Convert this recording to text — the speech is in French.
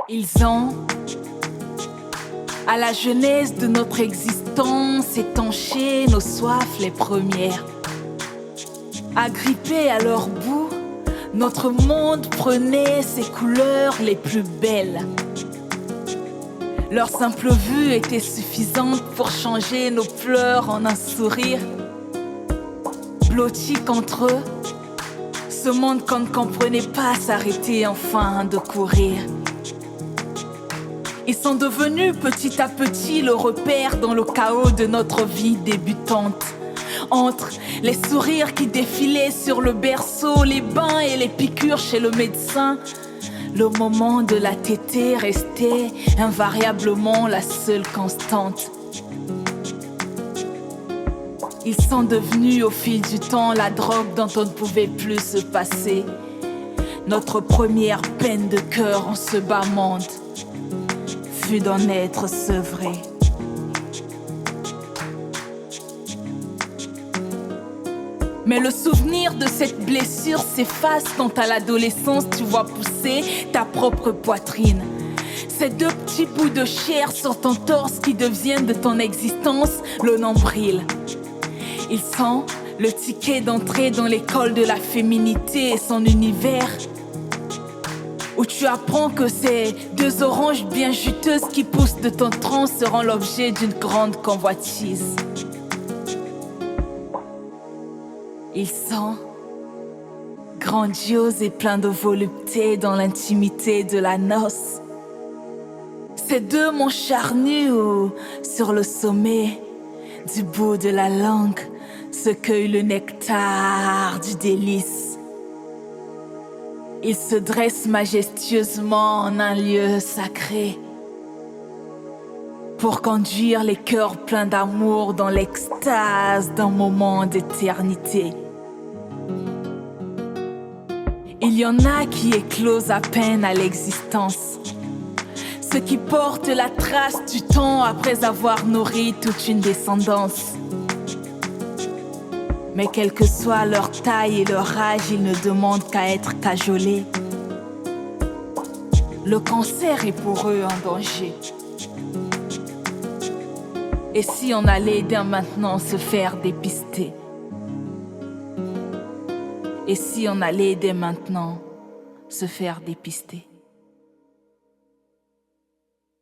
Ils ont, à la genèse de notre existence, étanché nos soifs les premières. Agrippés à leur bout, notre monde prenait ses couleurs les plus belles. Leur simple vue était suffisante pour changer nos pleurs en un sourire. Blottis contre eux, ce monde qu'on ne comprenait pas s'arrêtait enfin de courir. Ils sont devenus petit à petit le repère dans le chaos de notre vie débutante. Entre les sourires qui défilaient sur le berceau, les bains et les piqûres chez le médecin, le moment de la tétée restait invariablement la seule constante. Ils sont devenus au fil du temps la drogue dont on ne pouvait plus se passer. Notre première peine de cœur en ce bas monde fut d'en être sevré. Mais le souvenir de cette blessure s'efface quand à l'adolescence tu vois pousser ta propre poitrine. Ces deux petits bouts de chair sur ton torse qui deviennent de ton existence le nombril. Ils sont le ticket d'entrée dans l'école de la féminité et son univers, où tu apprends que ces deux oranges bien juteuses qui poussent de ton tronc seront l'objet d'une grande convoitise. Ils sont grandioses et pleins de volupté dans l'intimité de la noce. Ces deux monts charnus où, sur le sommet, du bout de la langue, se cueille le nectar du délice. Ils se dressent majestueusement en un lieu sacré pour conduire les cœurs pleins d'amour dans l'extase d'un moment d'éternité. Il y en a qui éclosent à peine à l'existence, ceux qui portent la trace du temps après avoir nourri toute une descendance. Mais quelle que soit leur taille et leur âge, ils ne demandent qu'à être cajolés. Le cancer est pour eux un danger. Et si on allait dès maintenant se faire dépister? Et si on allait dès maintenant se faire dépister?